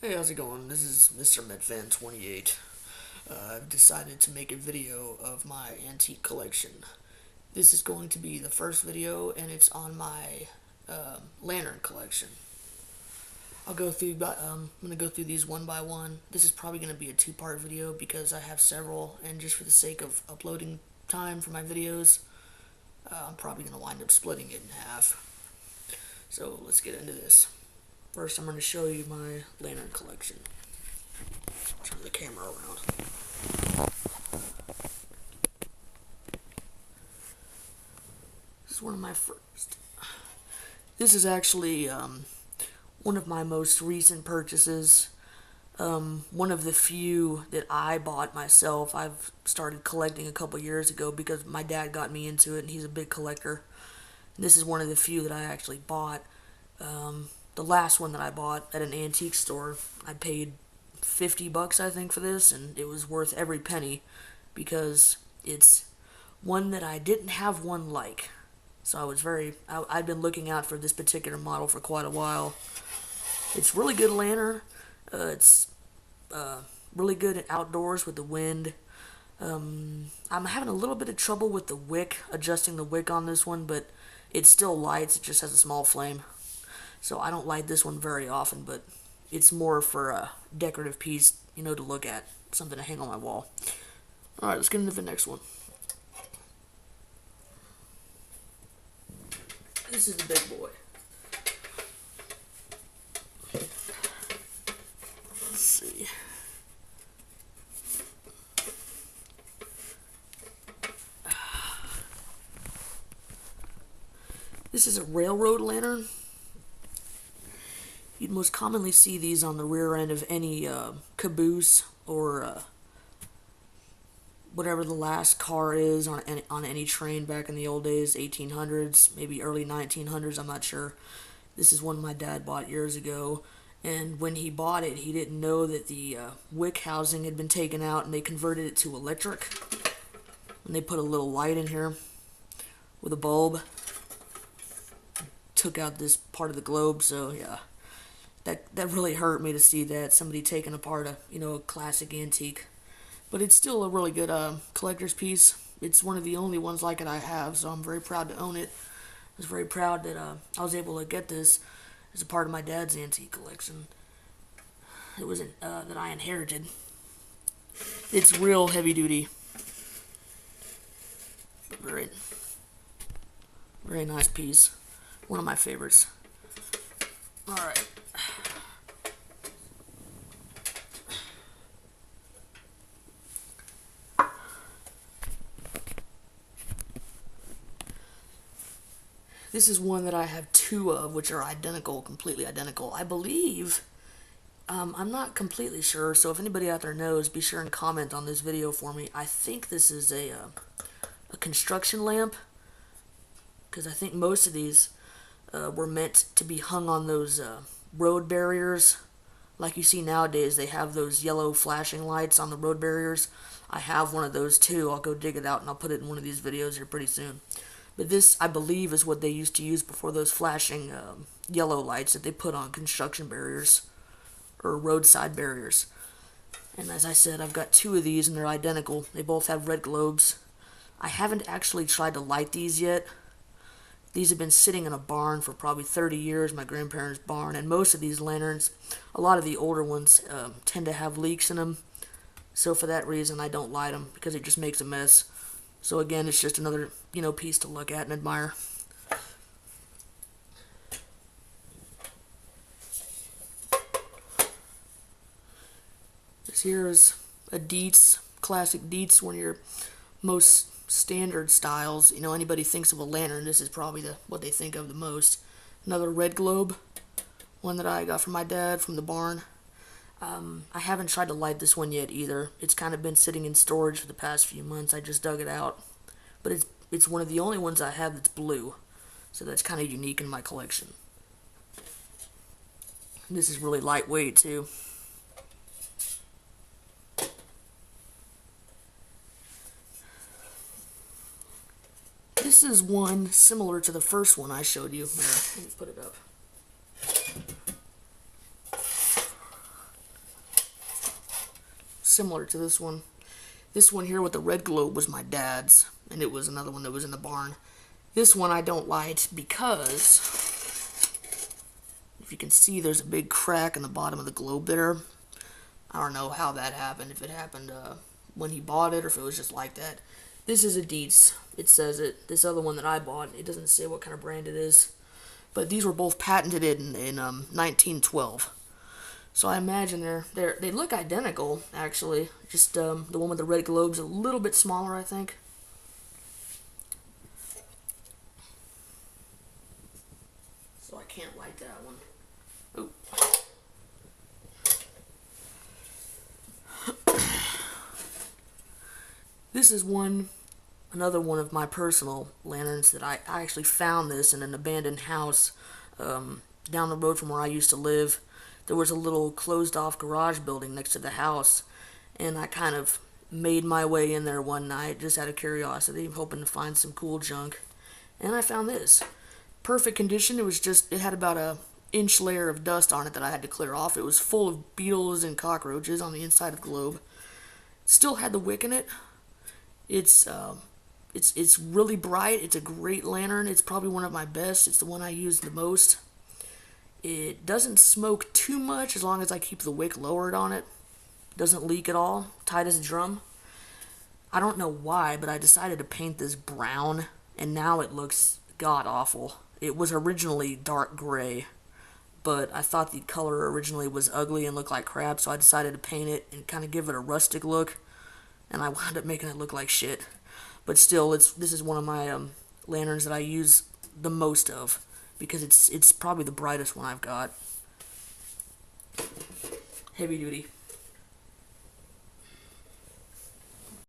Hey, how's it going? This is Mr. Medvan28. I've decided to make a video of my antique collection. This is going to be the first video, and it's on my lantern collection. I'm gonna go through these one by one. This is probably gonna be a two-part video because I have several, and just for the sake of uploading time for my videos, I'm probably gonna wind up splitting it in half. So let's get into this. First, I'm going to show you my lantern collection. Turn the camera around. This is one of my first. This is actually one of my most recent purchases. One of the few that I bought myself. I've started collecting a couple years ago because my dad got me into it, and he's a big collector. And this is one of the few that I actually bought. The last one that I bought at an antique store, I paid $50, I think, for this, and it was worth every penny because it's one that I didn't have one like. So I'd been looking out for this particular model for quite a while. It's really good lantern. It's really good at outdoors with the wind. I'm having a little bit of trouble with the wick, adjusting the wick on this one, but it still lights. It just has a small flame. So I don't light this one very often, but it's more for a decorative piece, to look at, something to hang on my wall. Alright, let's get into the next one. This is the big boy. Let's see. This is a railroad lantern. You'd most commonly see these on the rear end of any caboose or whatever the last car is on any train back in the old days, 1800s, maybe early 1900s, I'm not sure. This is one my dad bought years ago, and when he bought it, he didn't know that the wick housing had been taken out, and they converted it to electric. And they put a little light in here with a bulb. Took out this part of the globe, so yeah. That really hurt me to see that, somebody taking apart a classic antique. But it's still a really good collector's piece. It's one of the only ones like it I have, so I'm very proud to own it. I was very proud that I was able to get this as a part of my dad's antique collection. It was that I inherited. It's real heavy duty. Very, very nice piece. One of my favorites. Alright. This is one that I have two of, which are identical, completely identical. I believe, I'm not completely sure, so if anybody out there knows, be sure and comment on this video for me. I think this is a construction lamp, because I think most of these were meant to be hung on those road barriers. Like you see nowadays, they have those yellow flashing lights on the road barriers. I have one of those too. I'll go dig it out and I'll put it in one of these videos here pretty soon. But this, I believe, is what they used to use before those flashing yellow lights that they put on construction barriers or roadside barriers. And as I said, I've got two of these and they're identical. They both have red globes. I haven't actually tried to light these yet. These have been sitting in a barn for probably 30 years, my grandparents' barn, and most of these lanterns, a lot of the older ones, tend to have leaks in them. So for that reason, I don't light them, because it just makes a mess. So again, it's just another, piece to look at and admire. This here is a Dietz, classic Dietz, one of your most standard styles. Anybody thinks of a lantern, this is probably what they think of the most. Another red globe, one that I got from my dad from the barn. I haven't tried to light this one yet either. It's kind of been sitting in storage for the past few months. I just dug it out. But it's one of the only ones I have that's blue. So that's kind of unique in my collection. And this is really lightweight too. This is one similar to the first one I showed you. Here, let me put it up. similar to this one. This one here with the red globe was my dad's, and it was another one that was in the barn. This one I don't like because, if you can see, there's a big crack in the bottom of the globe there. I don't know how that happened, if it happened when he bought it or if it was just like that. This is a Dietz. It says it. This other one that I bought, it doesn't say what kind of brand it is. But these were both patented in 1912. So I imagine they look identical, actually. Just the one with the red globe's a little bit smaller, I think. So I can't light that one. Oh. This is another one of my personal lanterns that I actually found this in an abandoned house down the road from where I used to live. There was a little closed-off garage building next to the house, and I kind of made my way in there one night just out of curiosity, hoping to find some cool junk. And I found this. Perfect condition. It had about an inch layer of dust on it that I had to clear off. It was full of beetles and cockroaches on the inside of the globe. Still had the wick in it. It's really bright. It's a great lantern. It's probably one of my best. It's the one I use the most. It doesn't smoke too much as long as I keep the wick lowered on it. Doesn't leak at all. Tight as a drum. I don't know why, but I decided to paint this brown, and now it looks god-awful. It was originally dark gray, but I thought the color originally was ugly and looked like crap, so I decided to paint it and kind of give it a rustic look, and I wound up making it look like shit. But still, this is one of my lanterns that I use the most of, because it's probably the brightest one I've got. Heavy duty.